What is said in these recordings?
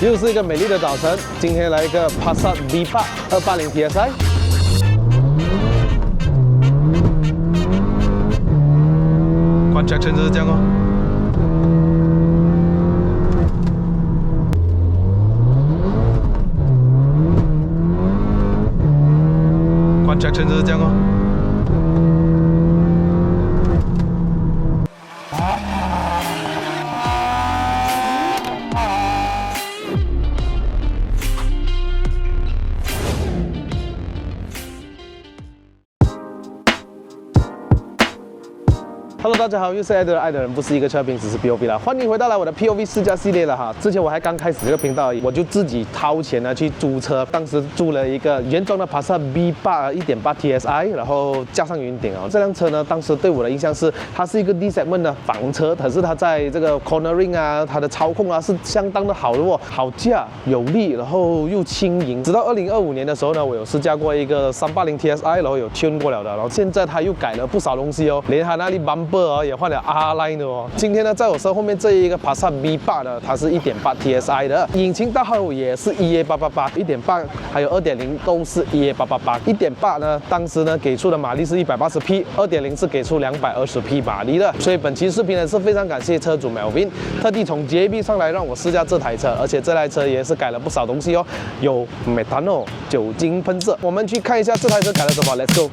又是一个美丽的早晨，今天来一个 Passat V8 280 TSI。关 traction 就是这样哦。关 traction 就是这样哦。 Hello， 大家好，又是爱的人不是一个车评，只是 POV 啦。欢迎回到我的 POV 试驾系列了哈。之前我还刚开始这个频道而已，我就自己掏钱呢去租车，当时租了一个原装的 Passat V8 1.8 TSI， 然后加上云顶哦。这辆车呢，当时对我的印象是它是一个 D segment 的房车，可是它在这个 cornering 啊，它的操控啊是相当的好的哦，好驾有力，然后又轻盈。直到2025年的时候呢，我有试驾过一个380 TSI， 然后有 tune 过了的，然后现在它又改了不少东西哦，连它那里 bumper 也换了 R line 的哦。今天呢，在我身后面这一个 Passat V8 呢，它是1.8 TSI 的，引擎大号也是 EA888， 1.8还有 2.0 都是 EA888。1.8 呢，当时呢给出的马力是180匹，2.0是给出220匹马力的。所以本期视频呢是非常感谢车主 Melvin， 特地从 JB 上来让我试驾这台车，而且这台车也是改了不少东西哦，有 Methanol 酒精喷射。我们去看一下这台车改了什么 ，Let's go。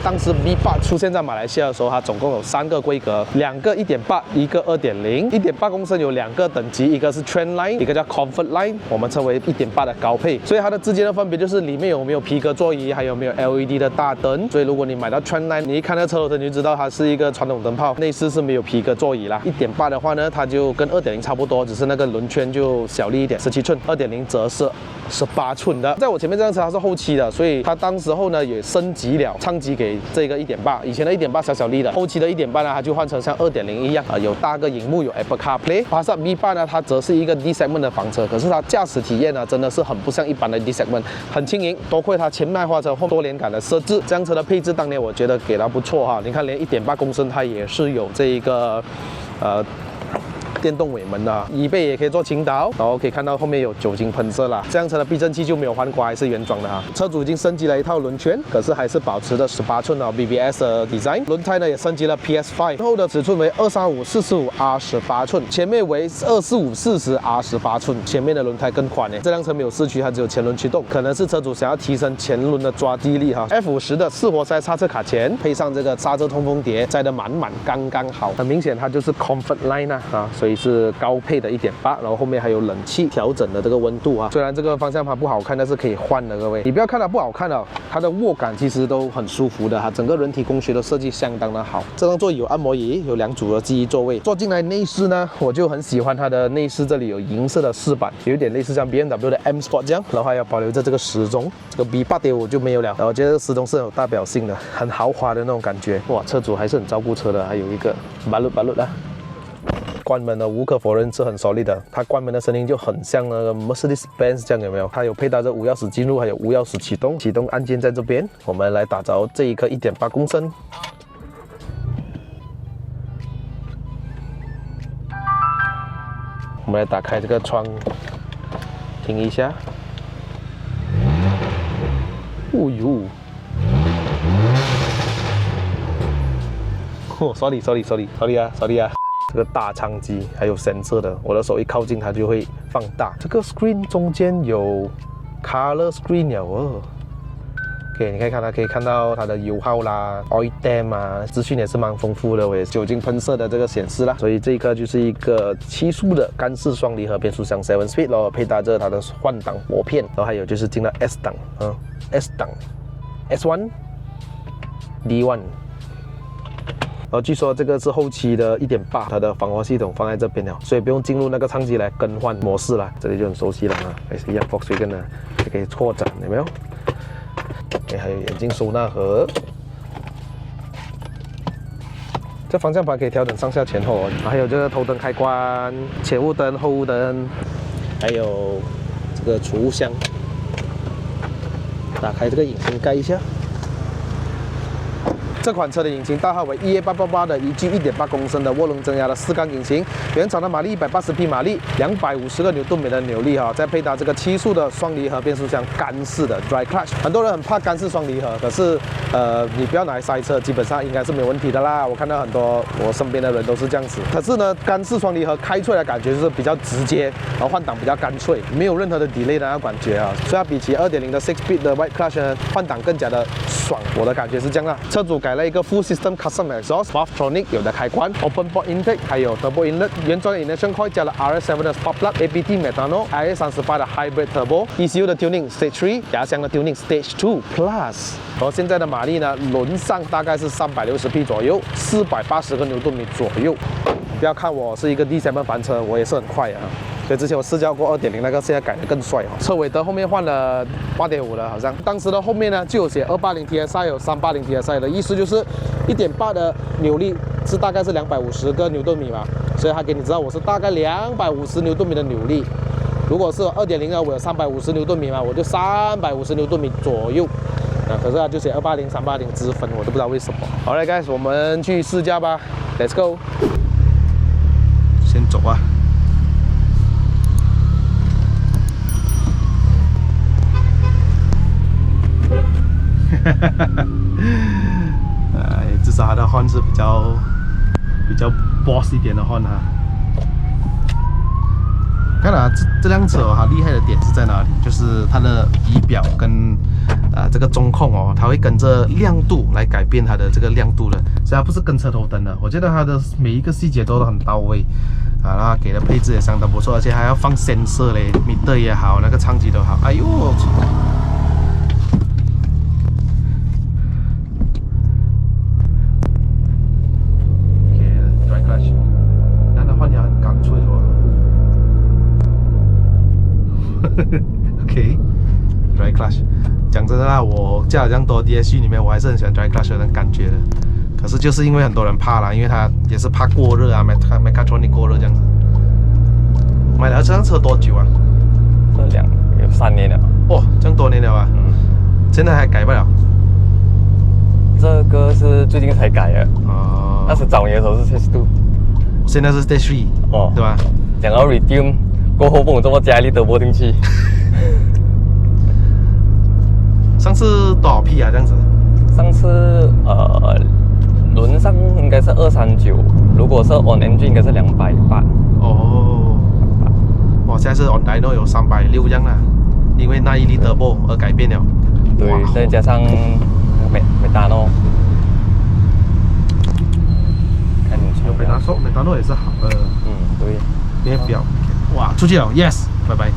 当时 V8 出现在马来西亚的时候，它总共有3个规格，2个 1.8， 一个 2.0。1.8公升有2个等级，一个是 Trend Line， 一个叫 Comfort Line， 我们称为 1.8 的高配。所以它的之间的分别就是里面有没有皮革座椅，还有没有 LED 的大灯。所以如果你买到 Trend Line， 你一看那车头灯你就知道它是一个传统灯泡，内饰是没有皮革座椅啦。1.8 的话呢，它就跟 2.0 差不多，只是那个轮圈就小力一点，17寸，2.0 则是18寸的。在我前面这辆车它是后期的，所以它当时候呢也升级了，唱级给这个 1.8， 以前的 1.8 小小粒的，后期的 1.8 呢，它就换成像 2.0 一样有大个荧幕，有 Apple CarPlay。Passat V8 呢，它则是一个 D segment 的房车，可是它驾驶体验呢，真的是很不像一般的 D segment， 很轻盈。多亏它前麦花臣后多连杆的设置，这辆车的配置当年我觉得给它不错哈。你看，连 1.8 公升它也是有这一个电动尾门的，椅背也可以做倾倒，然后可以看到后面有酒精喷射啦。这辆车的避震器就没有换过，还是原装的哈。车主已经升级了一套轮圈，可是还是保持着18寸的 BBS 的 design。轮胎呢也升级了 PS5， 后的尺寸为235/445R18寸，前面为245/40R18寸，前面的轮胎更宽呢。这辆车没有四驱，它只有前轮驱动，可能是车主想要提升前轮的抓地力哈。F50的4活塞刹车卡钳，配上这个刹车通风碟，载得满满刚刚好。很明显它就是 Comfort Line 啊，所以是高配的 1.8， 然后后面还有冷气调整的这个温度啊。虽然这个方向盘不好看，但是可以换的，各位，你不要看它不好看了，它的握感其实都很舒服的，它整个人体工学的设计相当的好。这张座椅有按摩椅，有2组的记忆座位。坐进来内饰呢，我就很喜欢它的内饰，这里有银色的饰板，有点类似像 BMW 的 M Sport 这样，然后还要保留着这个时钟。这个 V8 我就没有了，然后我觉得这个时钟是很有代表性的，很豪华的那种感觉。哇，车主还是很照顾车的，还有一个巴鲁啊。关门呢，无可否认是很solid的，它关门的声音就很像那个 Mercedes-Benz 这样，有没有？它有配搭着无钥匙进入，还有无钥匙启动，启动按键在这边。我们来打着这一颗 1.8 公升。我们来打开这个窗，停一下。哦呦！哦，sorry 啊！这个大昌机还有sensor的，我的手一靠近它就会放大。这个 screen 中间有 color screen 了哦。OK， 你可以看到它的油耗啦、oil temp 啊，资讯也是蛮丰富的。我也酒精喷射的这个显示啦，所以这个就是一个7速的干式双离合变速箱 7 speed 咯，配搭着它的换挡拨片，然后还有就是进了 S 档，S 档 S1、D1。然后据说这个是后期的1.8，它的防滑系统放在这边了，所以不用进入那个舱机来更换模式了。这里就很熟悉了啊，也是一样 Volkswagen 的，也可以扩展，有没有？还有眼镜收纳盒，这方向盘可以调整上下前后哦。还有这个头灯开关、前雾灯、后雾灯，还有这个储物箱。打开这个引擎盖一下。这款车的引擎代号为EA888的1G 1.8公升的涡轮增压的4缸引擎，原厂的马力180匹马力，250个牛顿米的扭力哈，再配搭这个7速的双离合变速箱，干式的 dry clutch。很多人很怕干式双离合，可是你不要拿来塞车，基本上应该是没有问题的啦。我看到很多我身边的人都是这样子。可是呢，干式双离合开出来的感觉就是比较直接，然后换挡比较干脆，没有任何的 delay 的那感觉啊。所以它比起2.0的6 speed 的 white clutch 呢，换挡更加的爽，我的感觉是这样啦。车主改了一个 full system custom exhaust、Valvetronic 有的开关、open port intake， 还有 turbo inlet， 原装的 ignition coil 加了 RS7 的 spark plug、APT methanol、IA38 的 hybrid turbo、ECU 的 tuning Stage 3， 压箱的 tuning Stage 2 Plus。然后现在的马力呢，轮上大概是360匹左右，480个牛顿米左右。不要看我是一个 D7 房车，我也是很快啊。所以之前我试驾过2.0那个，现在改得更帅哦。车尾灯后面换了8.5了，好像当时的后面呢就有写280 TSI 有380 TSI 的意思就是1.8的扭力是大概是250个牛顿米嘛，所以它给你知道我是大概250牛顿米的扭力。如果是2.0呢，我有350牛顿米嘛，我就350牛顿米左右。可是它就写280、380之分，我都不知道为什么。好了 ，guys， 我们去试驾吧 ，Let's go。先走啊。至少它的 horn 是比较 boss 一点的 horn 哈。看啊，这辆车哦，它厉害的点是在哪里？就是它的仪表跟这个中控哦，它会跟着亮度来改变它的这个亮度的，所以它不是跟车头灯的。我觉得它的每一个细节都很到位啊，那给的配置也相当不错，而且还要放sensor嘞，meter也好，那个舱机都好。哎呦！OK， dry clutch， 讲真的啦，我驾了这样多 DSG 里面，我还是很喜欢 dry clutch 的感觉的。可是就是因为很多人怕啦，因为他也是怕过热啊 ，mechatronic 过热这样子。买了这辆车多久啊？有3年了。哦，这样多年了啊。现在还改不了。这个是最近才改的。哦。那时找你的时候是 Stage 2，现在是 Stage 3。哦，对吧？讲到 redeem。过后不懂怎么加力德波进去。上次多少匹啊？这样子？上次轮上应该是239，如果是 on engine 应该是280。哦。哇，现在是 on dyno 有360这样啦，因为那1力德波而改变了。对，再加上美达诺。看你车。美达诺也是好的。对。你也不要。哇，出去了 ，yes， 拜拜。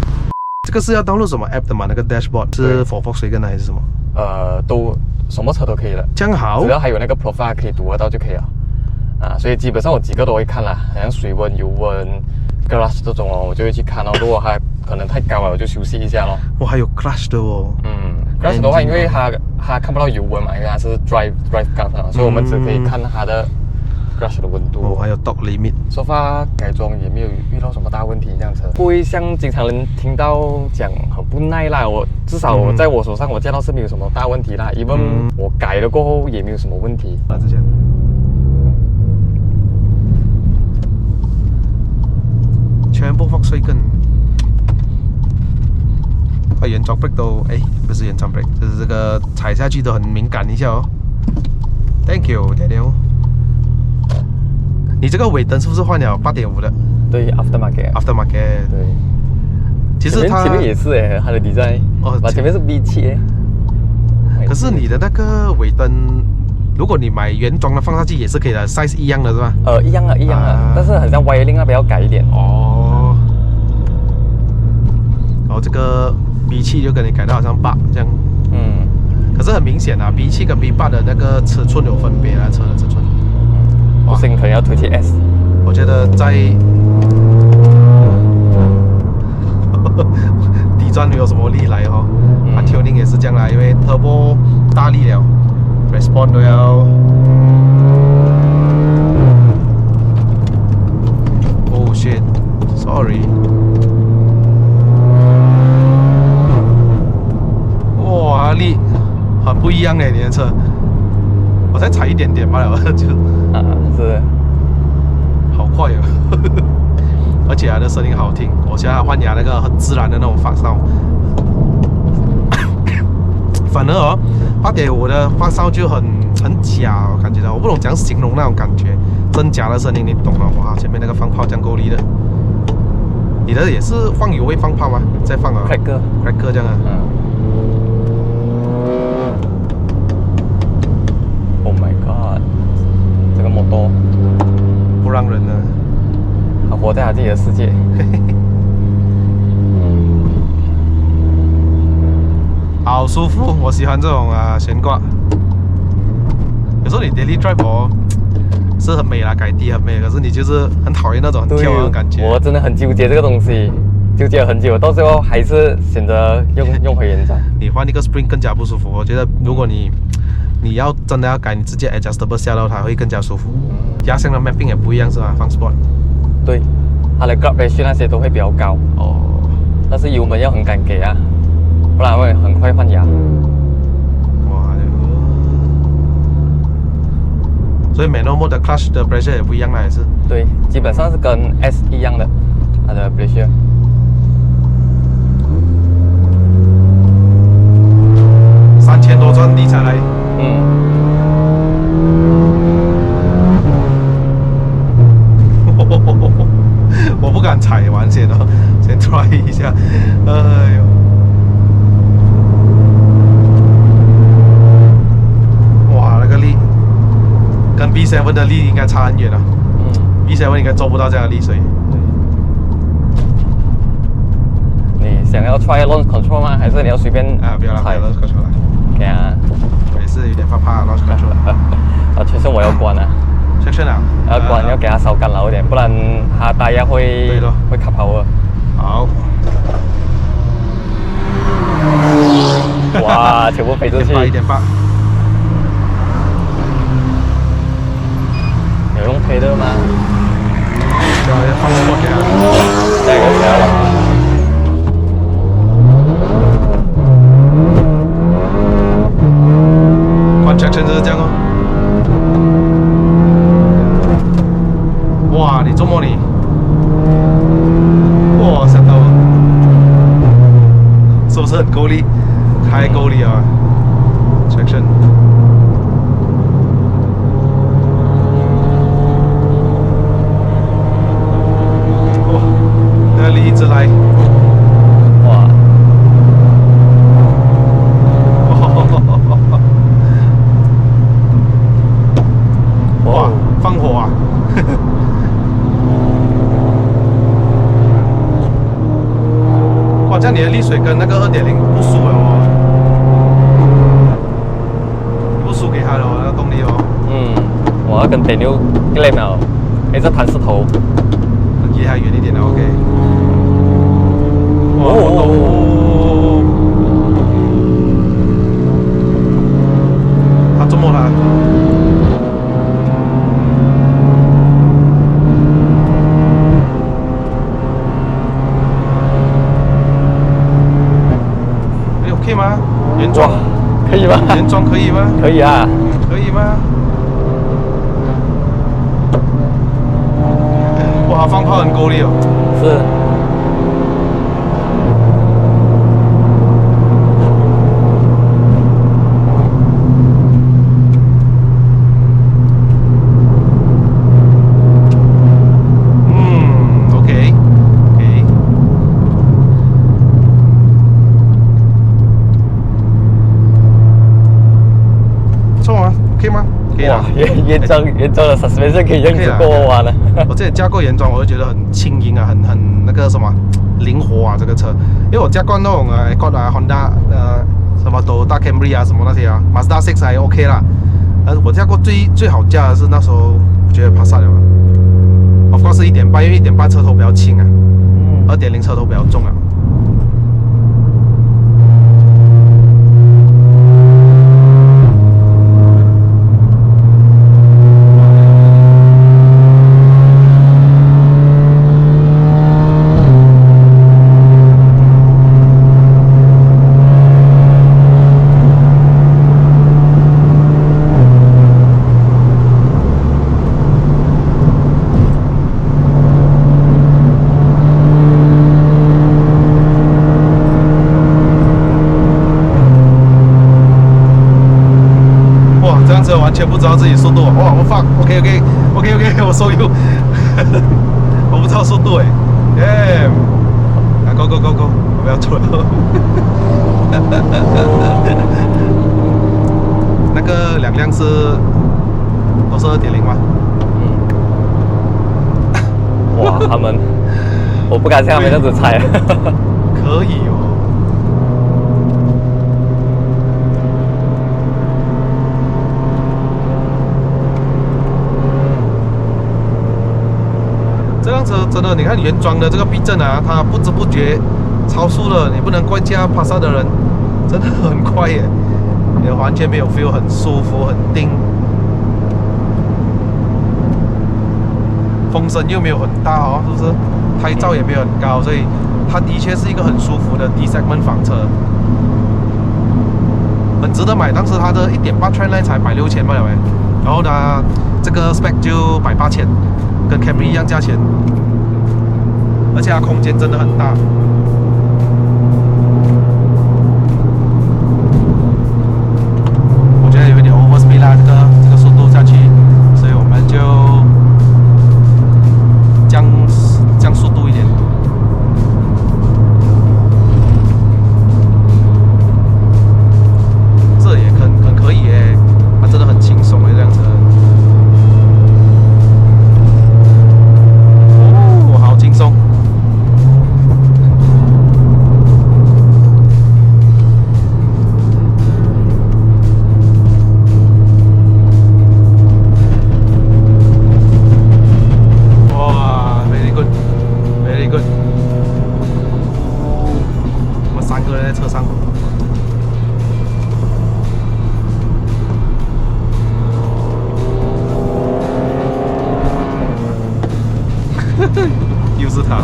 这个是要 download 什么 app 的吗？那个 dashboard 是 for Volkswagen 还是什么？都什么车都可以了。这样好，只要还有那个 profile 可以读得到就可以了。所以基本上我几个都会看啦，好像水温、油温、clutch 这种哦，我就会去看哦。如果它可能太高了，我就休息一下咯。哇，还有 clutch 的哦。clutch 的话，因为它看不到油温嘛，因为它是 drive gun 啊，所以我们只可以看它的。clutch 的温度哦，还有 torque limit。说法改装也没有遇到什么大问题，这样车不会像经常人听到讲很不耐啦。至少我在我手上我见到是没有什么大问题啦。因为我改了过后也没有什么问题。之前全部Volkswagen。原装 brake 都不是原装 brake， 就是这个踩下去都很敏感一下哦。Thank you Daniel。你这个尾灯是不是换了8.5的？对 ，aftermarket。aftermarket。对。其实它前面也是它的 design。哦，前面是 B7可是你的那个尾灯，如果你买原装的放上去也是可以的 ，size 一样的是吧？一样啊，但是很像 wiring 那边要改一点。哦。然后这个 B7 就跟你改到好像8这样。可是很明显啊 ，B7 跟 B8的那个尺寸有分别啊，车的尺寸。不行，可能要推起 S。我觉得在底转没有什么力来哦，tuning 也是这样啦，因为 turbo 大力了 ，respond 都要。Oh shit，sorry。哇，力很不一样哎，你的车。我再踩一点点罢了，就是好快哦，而且它的声音好听。我现在换牙那个很自然的那种发烧，反而哦8.5的发烧就很假，我感觉到我不懂怎样形容那种感觉，真假的声音你懂了哇？前面那个放炮这样够力的，你的也是放油会放炮吗？再放啊，cracker 这样啊。Oh my god， 这个摩托不让人呢，他活在他自己的世界。好舒服，我喜欢这种悬挂。有时候你 daily drive 是很美啦，改地很美，可是你就是很讨厌那种很跳的感觉。我真的很纠结这个东西，纠结了很久，到最后还是选择用回原装。你换一个 spring 更加不舒服，我觉得如果你要真的要改，你直接 adjustable 下到它会更加舒服。压箱的 mapping 也不一样是吧？放 sport。对，它的 grab ratio 那些都会比较高。哦。但是油门要很敢给啊，不然会很快换牙。哇！所以 manual mode 的 clutch 的 pressure 也不一样啦，还是？对，基本上是跟 S 一样的，它的 pressure。3000多转力才来。我不敢踩完先哦，先 try 一下。哎呦！哇，那个力跟 B7 的力应该差很远了。B7 应该做不到这样的力水。你想要 try launch control 吗？还是你要随便？不要啦，不要 launch control 啦。给啊。我也是有点怕 launch control。确实我要关啊。section 啊，要关要给它稍干扰一点，不然它大压会卡power。好。哇，全部飞出去。1.8。有用推的吗？对啊，要放过给它。下一个车了。关 traction 就是这样哦。哇，你做么你？哇，想到了，是不是很够力？太够力了 ！traction。哇，那个力一直来。哇！哇，放火啊！哇，这样你的力水跟那个2.0不输了哦，不输给他的哦，那个动力哦。我要跟 Daniel claim 了，这弹石头，离还远一点的 ，OK。他怎么了？可以吗？原装可以吗？原装可以吗？可以啊。可以吗？哇，放炮很够力哦。是。可以啦。原装的 suspension 可以这样子过弯了。我之前驾过原装，我就觉得很轻盈啊，很那个什么灵活啊，这个车。因为我驾过那种Honda 什么Toyota Camry 啊，什么那些啊，Mazda 6还 OK 啦。但是我驾过最好驾的是那时候，我觉得 Passat 了。Of course 是1.8，因为1.8车头比较轻啊，2.0车头比较重啊。完全不知道自己速度，哇！我放 OK， 我收油，我不知道速度哎，耶！啊 ，Go， 我不要走了。那个两辆都是2.0吗？哇，我不敢像他们这样子踩。可以哦。这辆车真的，你看原装的这个避震啊，它不知不觉超速了，你不能怪驾Passat的人，真的很快耶，也完全没有 feel， 很舒服，很定，风声又没有很大哦，是不是？胎噪也没有很高，所以它的确是一个很舒服的 D segment 房车，很值得买。当时它的1.8 Trendline 才160,000嘛，然后呢，这个 spec 就180,000。跟 Camry 一样价钱，而且它空间真的很大。我觉得有一点 overspeed 啦，这个速度下去，所以我们就降速度一点。这也很可以耶，它真的很轻松耶，这辆车。轻松，哇 ，very good，very good。我们3个人在车上。又是他。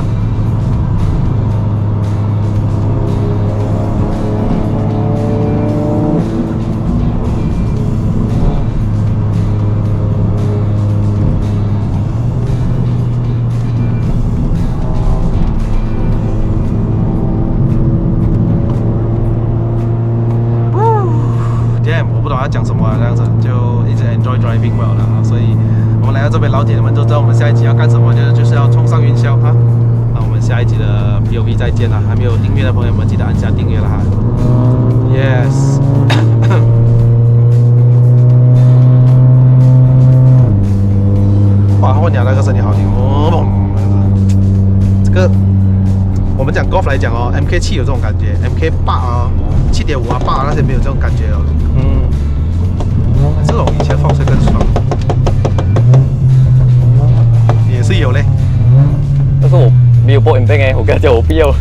我不懂他讲什么啊，这样子就一直 enjoy driving well 了啊，所以我们来到这边，老铁们都知道我们下一集要干什么呢？就是要冲上云霄哈。那我们下一集的 POV 再见啦！还没有订阅的朋友们，记得按下订阅了哈。Yes 。哇，后面那个声音好听哦。这个我们讲 Golf 来讲哦 ，MK7 有这种感觉 ，MK8啊、7.5啊、8啊那些没有这种感觉哦。这种以前放水更爽。也是有嘞，但是我没有播影片哎，我跟他讲我不要。